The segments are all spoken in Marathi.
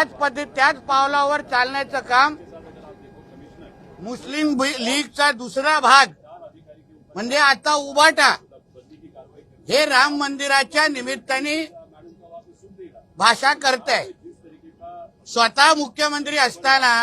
त्याच पावलावर चालण्याचं काम मुस्लिम लीगचा दुसरा भाग म्हणजे आता उबाटा हे राम मंदिराच्या निमित्ताने भाषा करताय। स्वतः मुख्यमंत्री असताना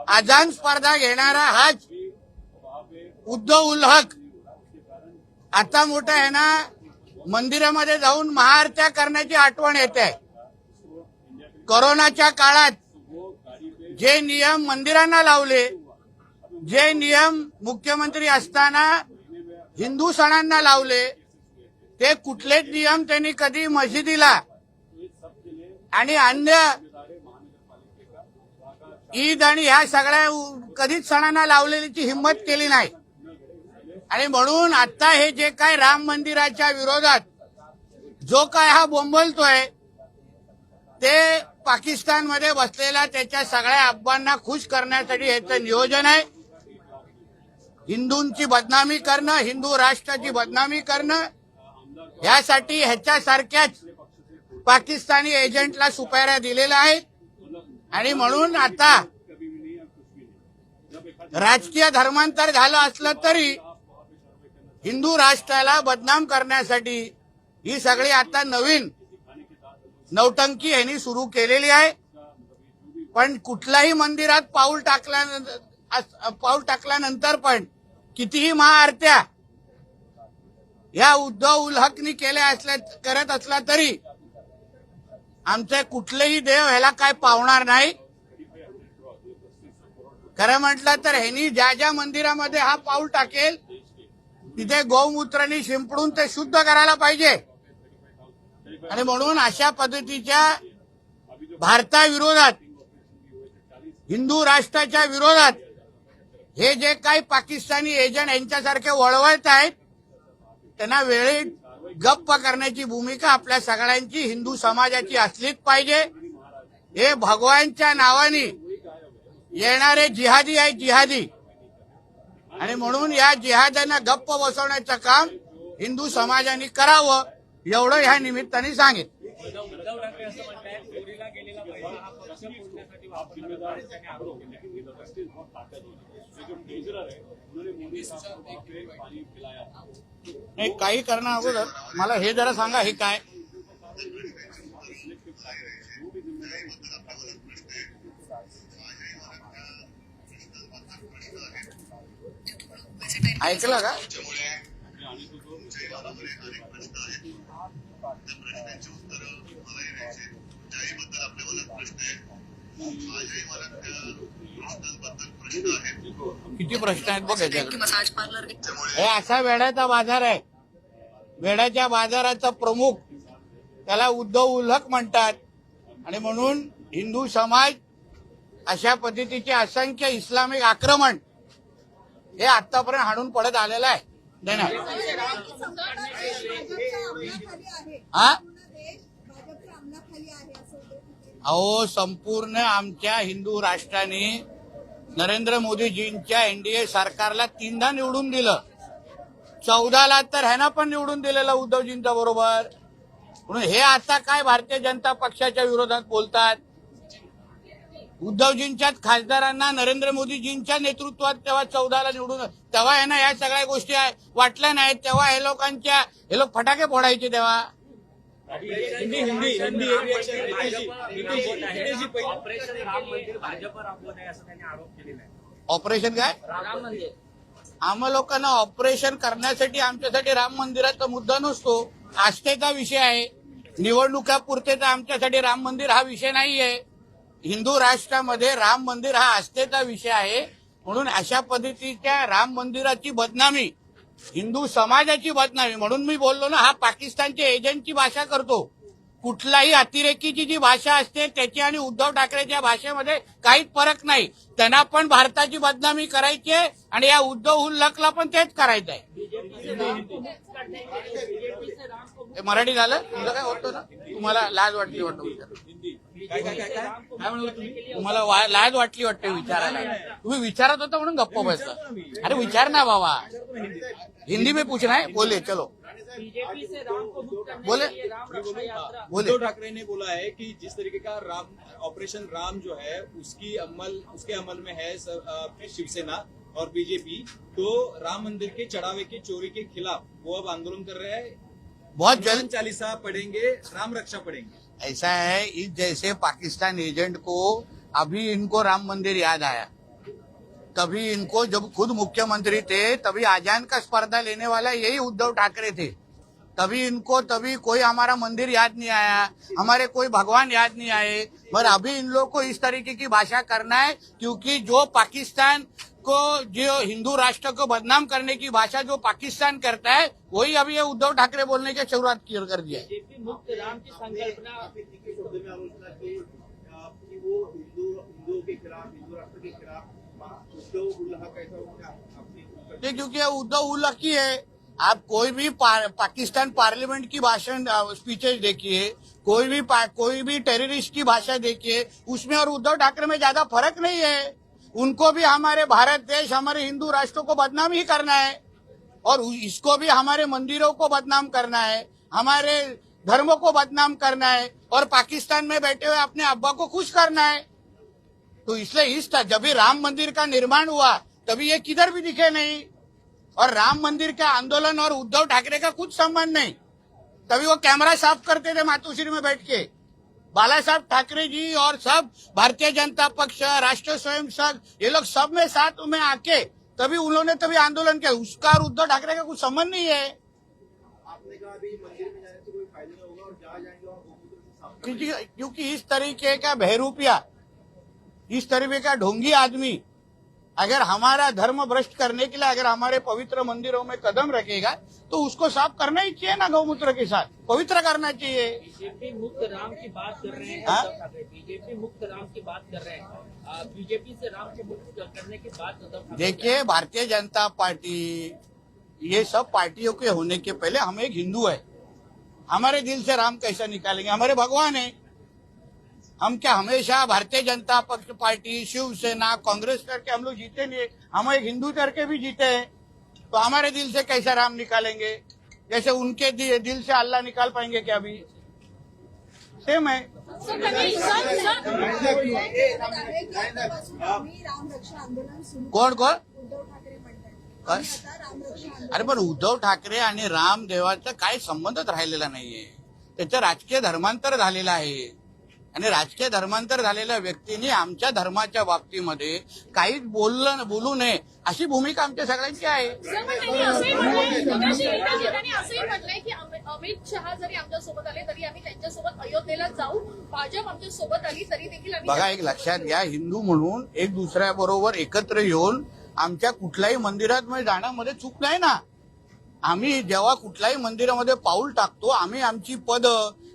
अजान स्पर्धा घेणारा हाच उद्धव उल हक आता मोठा आहे ना, मंदिरामध्ये जाऊन महाआरत्या करण्याची आठवण येते। कोरोनाच्या काळात जे नियम मंदिरांना लावले, जे नियम मुख्यमंत्री असताना हिंदू सणांना लावले, ते कुठलेच नियम त्यांनी कधी मशिदीला आणि अन्य ईद आणि ह्या सगळ्या कधीच सणांना लावलेलीची हिंमत केली नाही। आणि म्हणून आता हे जे काय राम मंदिराच्या विरोधात जो काय हा बोंबलतोय, ते पाकिस्तानमध्ये बसलेला त्याच्या सगळ्या अफवांना खुश करण्यासाठी याचं नियोजन आहे। हिंदूंची बदनामी करणं, हिंदू राष्ट्राची बदनामी करणं, यासाठी ह्याच्यासारख्याच पाकिस्तानी एजंटला सुपाऱ्या दिलेल्या आहेत। आणि म्हणून आता राजकीय धर्मांतर झालं असलं तरी हिंदू राष्ट्राला बदनाम करण्यासाठी ही सगळी आता नवीन नौटंकी यांनी सुरू केलेली आहे। पण कुठल्याही मंदिरात पाऊल टाकल्यानंतर पण कितीही महाआरत्या या उद्धव उल हकनी करत असला तरी आमचे कुठलेही देव ह्याला काय पावणार नाही। खरं म्हटलं तर ह्यांनी ज्या ज्या मंदिरामध्ये हा पाऊल टाकेल तिथे गोमूत्राने शिंपडून ते शुद्ध करायला पाहिजे। आणि म्हणून अशा पद्धतीच्या भारताविरोधात, हिंदू राष्ट्राच्या विरोधात हे जे काही पाकिस्तानी एजंट यांच्यासारखे वळवत आहेत त्यांना वेळेत गप्प करण्याची भूमिका आपल्या सगळ्यांची, हिंदू समाजाची असलीच पाहिजे। हे भगवानच्या नावाने येणारे जिहादी आहेत, जिहादी। आणि म्हणून या जिहाद्यांना गप्प बसवण्याचं काम हिंदू समाजाने करावं, एवढं ह्या निमित्ताने सांगेन। उद्धव ठाकरे असं म्हणतात, चोरीला गेलेला पैसा हा पक्ष फोडण्यासाठी वापरला जातो त्याने आरोप केले। नाही, काही करणं अगोदर मला हे जरा सांगा, हे काय ऐकलं का? किती प्रश्न आहेत बघ याच्याकडे। हे असा वेड्याचा बाजार आहे, वेड्याच्या बाजाराचा प्रमुख त्याला उद्धव उल हक म्हणतात। आणि म्हणून हिंदू समाज अशा पद्धतीचे असंख्य इस्लामिक आक्रमण हे आतापर्यंत हाणून पडत आलेलं आहे। अहो, संपूर्ण आमच्या हिंदू राष्ट्राने नरेंद्र मोदीजींच्या एनडीए सरकारला 3दा निवडून दिलं, 14ला तर ह्यांना पण निवडून दिलेलं उद्धवजींच्या बरोबर। म्हणून हे आता काय भारतीय जनता पक्षाच्या विरोधात बोलतात? उद्धवजींच्याच खासदारांना नरेंद्र मोदीजींच्या नेतृत्वात तेव्हा 14ला निवडून, तेव्हा यांना या सगळ्या गोष्टी वाटल्या नाहीत, तेव्हा हे लोक फटाके फोडायचे तेव्हा। ऑपरेशन काय? आम्हा लोकांना ऑपरेशन करण्यासाठी आमच्यासाठी राम मंदिराचा मुद्दा नसतो, आस्थेचा विषय आहे। निवडणुकापुरते तर आमच्यासाठी राम मंदिर हा विषय नाहीये। हिंदू राष्ट्रामध्ये राम मंदिर हा आस्थेचा विषय आहे। म्हणून अशा पद्धतीच्या राम मंदिराची बदनामी, हिंदू समाजाची बदनामी, म्हणून मी बोललो ना, हा पाकिस्तानच्या एजंटची भाषा करतो। कुठलाही अतिरेकीची जी भाषा असते त्याची आणि उद्धव ठाकरेच्या भाषेमध्ये काहीच फरक नाही। त्यांना पण भारताची बदनामी करायची आहे आणि या उद्धव उल हकला पण तेच करायचं आहे। मराठी झालं तुमचं काय होतं ना, तुम्हाला लाज वाटली वाटतं तुम्हाला लाज वाटली वाटते विचारायला, तुम्ही विचारत होता म्हणून गप्प बसता। अरे विचार ना बाबा, हिंदी में पूछना है, बोलिए चलो। बीजेपी से राम को मुक्त करने बोले? के लिए राम रक्षा यात्रा बोले उद्धव ठाकरे ने बोला है कि जिस तरीके का ऑपरेशन राम जो है उसके अमल में है शिवसेना और बीजेपी, तो राम मंदिर के चढ़ावे की चोरी के खिलाफ वो अब आंदोलन कर रहे हैं। बहुत हनुमान जल्द चालीसा पढ़ेंगे, राम रक्षा पढ़ेंगे। ऐसा है, इस जैसे पाकिस्तान एजेंट को अभी इनको राम मंदिर याद आया, तभी इनको जब खुद मुख्यमंत्री थे तभी आजान का स्पर्धा लेने वाला यही उद्धव ठाकरे थे, तभी कोई हमारा मंदिर याद नहीं आया, हमारे कोई भगवान याद नहीं आए। पर अभी इन लोग को इस तरीके की भाषा करना है, क्योंकि जो पाकिस्तान को, जो हिंदू राष्ट्र को बदनाम करने की भाषा जो पाकिस्तान करता है, वही अभी ये उद्धव ठाकरे बोलने की शुरुआत कर दिया है। बीजेपी मुक्त राम की संकल्पना शब्द में आलोचना की कि वो हिंदुओं के खिलाफ, हिंदू राष्ट्र के खिलाफ उद्धव उल्लाह कैसा होगा, क्योंकि उद्धव उल्लाह की है। आप कोई भी पाकिस्तान पार्लियामेंट की भाषण स्पीचेस देखिए, कोई भी टेररिस्ट की भाषा देखिए, उसमें और उद्धव ठाकरे में ज्यादा फर्क नहीं है। उनको भी हमारे भारत देश, हमारे हिंदू राष्ट्रों को बदनाम ही करना है, और इसको भी हमारे मंदिरों को बदनाम करना है, हमारे धर्मों को बदनाम करना है, और पाकिस्तान में बैठे हुए अपने अब्बा को खुश करना है। तो इसलिए जब भी राम मंदिर का निर्माण हुआ तभी ये किधर भी दिखे नहीं, और राम मंदिर का आंदोलन और उद्धव ठाकरे का कुछ संबंध नहीं। तभी वो कैमरा साफ करते थे मातोश्री में बैठ के, बाला साहब ठाकरे जी और सब भारतीय जनता पक्ष, राष्ट्रीय स्वयंसेवक, ये लोग सब में साथ में आके तभी उन्होंने आंदोलन किया। उसका और उद्धव ठाकरे का कुछ संबंध नहीं है। आपने कहा अभी मंदिर में जाने से कोई फायदा नहीं होगा और जहाँ जाएंगे वहाँ गोमूत्र से साफ करेंगे। क्योंकि इस तरीके का बहरूपिया, इस तरीके का ढोंगी आदमी अगर हमारा धर्म भ्रष्ट करने के लिए अगर हमारे पवित्र मंदिरों में कदम रखेगा तो उसको साफ करना ही चाहिए ना, गौमूत्र के साथ पवित्र करना चाहिए। बीजेपी मुक्त राम की बात कर रहे हैं हाँ? उद्धव ठाकरे बीजेपी मुक्त राम की बात कर रहे हैं, बीजेपी से राम को मुक्त करने की बात उद्धव ठाकरे देखिए, भारतीय जनता पार्टी, ये सब पार्टियों के होने के पहले हम एक हिंदू है। हमारे दिल से राम कैसा निकालेंगे? हमारे भगवान है। हम क्या हमेशा भारतीय जनता पक्ष पार्टी, शिवसेना, कांग्रेस करके हम लोग जीते नहीं, हम एक हिंदू करके भी जीते हैं। तो हमारे दिल से कैसा राम निकालेंगे? जैसे उनके दिल से अल्लाह निकाल पाएंगे क्या? अभी सेम है। कोण कोण? अरे पण उद्धव ठाकरे आणि रामदेवाचा काही संबंधच राहिलेला नाहीये. त्याचं राजकीय धर्मांतर झालेलं आहे, आणि राजकीय धर्मांतर झालेल्या व्यक्तींनी आमच्या धर्माच्या बाबतीमध्ये काहीच बोलू नये अशी भूमिका आमच्या सगळ्यांची आहे. असंही म्हटलंय की अमित शहा जरी आमच्यासोबत आले तरी आम्ही त्यांच्यासोबत अयोध्येला जाऊ, भाजप आमच्या सोबत आली तरी देखील आम्ही. बघा, एक लक्षात घ्या, हिंदू म्हणून एक दुसऱ्याबरोबर एकत्र येऊन आमच्या कुठल्याही मंदिरात जाण्यामध्ये चूक नाही ना. आम्ही जेव्हा कुठल्याही मंदिरामध्ये पाऊल टाकतो, आम्ही आमची पद,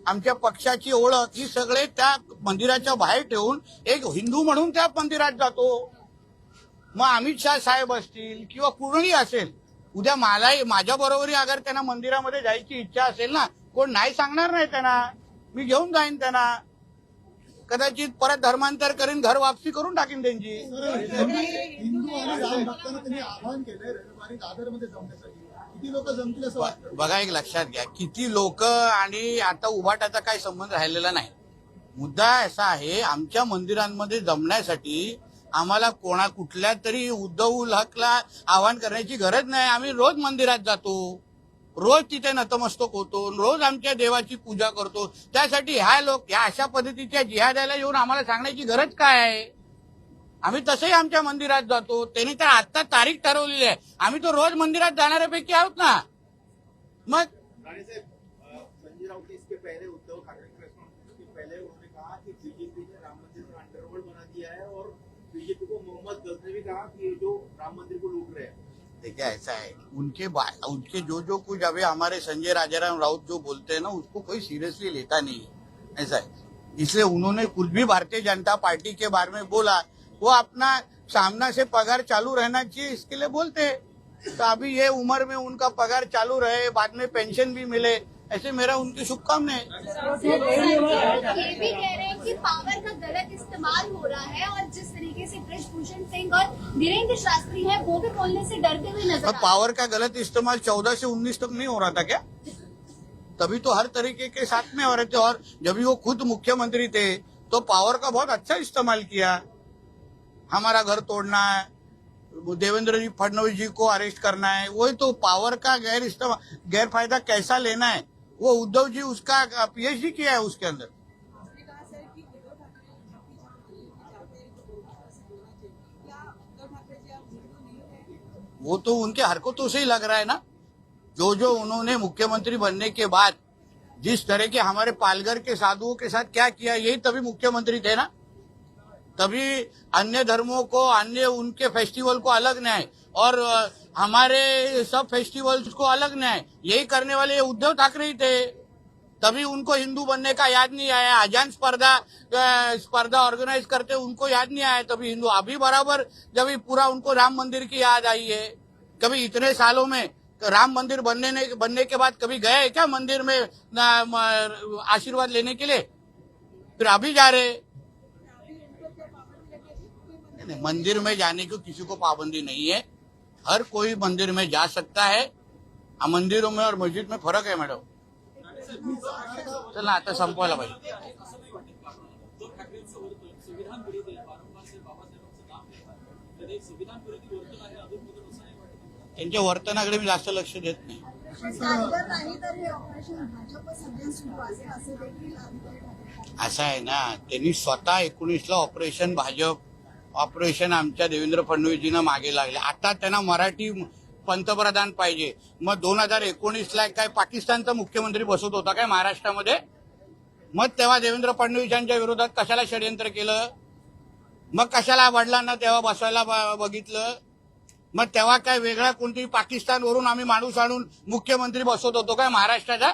आमच्या पक्षाची ओळख ही सगळे त्या मंदिराच्या बाहेर ठेवून एक हिंदू म्हणून त्या मंदिरात जातो. मग अमित शाह साहेब असतील किंवा कुणीही असेल, उद्या माझ्या बरोबरी अगर त्यांना मंदिरामध्ये जायची इच्छा असेल ना, कोण नाही सांगणार नाही त्यांना, मी घेऊन जाईन त्यांना. कदाचित परत धर्मांतर करीन, घर वापसी करून टाकीन त्यांची. हिंदू आणि राम भक्तांना त्यांनी आवाहन केलंय रविवारी दादरमध्ये जमण्यासाठी. किती लोक जमतील असं वाटतं? बघा, एक लक्षात घ्या, किती लोक आणि आता उभाटाचा काही संबंध राहिलेला नाही. मुद्दा असा आहे, आमच्या मंदिरांमध्ये जमण्यासाठी आम्हाला कुठल्या तरी उद्धव हकला आवाहन करण्याची गरज नाही. आम्ही रोज मंदिरात जातो, रोज तिथे नतमस्तक होतो, रोज आमच्या देवाची पूजा करतो. त्यासाठी ह्या अशा पद्धतीच्या जिहाद्याला येऊन आम्हाला सांगण्याची गरज काय आहे? आम्ही तसंही आमच्या मंदिरात जातो. त्यांनी तर आता तारीख ठरवलेली आहे, आम्ही तो रोज मंदिरात जाणाऱ्यापैकी आहोत ना. मग राणे साहब, संजय राउत ने इसके पहले उद्धव ठाकरे प्रेस कॉन्फ्रेंस के पहले उन्होंने कहा कि बीजेपी ने राम मंदिर को अंडरवर्ल्ड बना दिया है, और बीजेपी को मोहम्मद गज ने भी कहा कि ये जो राम मंदिर को लूट रहे हैं. देखिए, ऐसा है, उनके जो कुछ अभी हमारे संजय राजाराम राउत जो बोलते हैं ना, उसको कोई सीरियसली लेता नहीं है. ऐसा है, इसलिए उन्होंने कुछ भी भारतीय जनता पार्टी के बारे में बोला, वो अपना सामना से पगार चालू रहना चाहिए इसके लिए बोलते हैं. तो अभी ये उम्र में उनका पगार चालू रहे, बाद में पेंशन भी मिले, ऐसे मेरा उनकी शुभकामनाएं है। ये भी कह रहे हैं कि पावर का गलत इस्तेमाल हो रहा है और जिस तरीके से बृजभूषण सिंह और वीरेंद्र शास्त्री है वो भी बोलने से डरते हुए नजर आ और रहे हैं। पावर का गलत इस्तेमाल 14 से 19 तक नहीं हो रहा था क्या? तभी तो हर तरीके के साथ में हो रहे थे। और जब भी वो खुद मुख्यमंत्री थे तो पावर का बहुत अच्छा इस्तेमाल किया। हमारा घर तोड़ना है, देवेंद्र जी फडणवीस जी को अरेस्ट करना है, वही तो पावर का गैर फायदा कैसा लेना है, वो उद्धव जी उसका पीएचडी किया है उसके अंदर। वो तो उनके हरकतों से ही लग रहा है ना। जो उन्होंने मुख्यमंत्री बनने के बाद जिस तरह के हमारे पालघर के साधुओं के साथ क्या किया, यही तभी मुख्यमंत्री थे ना। तभी अन्य धर्मों को, अन्य उनके फेस्टिवल को अलग न्याय और हमारे सब फेस्टिवल्स को अलग न्याय, यही करने वाले उद्धव ठाकरे ही थे। तभी उनको हिंदू बनने का याद नहीं आया। अजान स्पर्धा ऑर्गेनाइज करते उनको याद नहीं आया तभी हिंदू। अभी बराबर जब पूरा उनको राम मंदिर की याद आई है। कभी इतने सालों में राम मंदिर बनने के बाद कभी गए क्या मंदिर में आशीर्वाद लेने के लिए? फिर अभी जा रहे। नहीं, मंदिर में जाने की किसी को पाबंदी नहीं है। हर कोई मंदिर में जा सकता है। मंदिरों में और मस्जिद में फरक है मॅडम। चला आता संपवायला पाहिजे। त्यांच्या वर्तनाकडे मी जास्त लक्ष देत नाही। असं आहे ना, त्यांनी स्वतः 19ला ऑपरेशन भाजप, ऑपरेशन आमच्या देवेंद्र फडणवीसजींना मागे लागले। आता त्यांना मराठी पंतप्रधान पाहिजे। मग 2019ला काय पाकिस्तानचा मुख्यमंत्री बसवत होता काय महाराष्ट्रामध्ये? मग तेव्हा देवेंद्र फडणवीसांच्या विरोधात कशाला षडयंत्र केलं? मग कशाला वडिलांना तेव्हा बसवायला बघितलं? मग तेव्हा काय वेगळा कोणतरी पाकिस्तानवरून आम्ही माणूस आणून मुख्यमंत्री बसवत होतो काय महाराष्ट्राचा?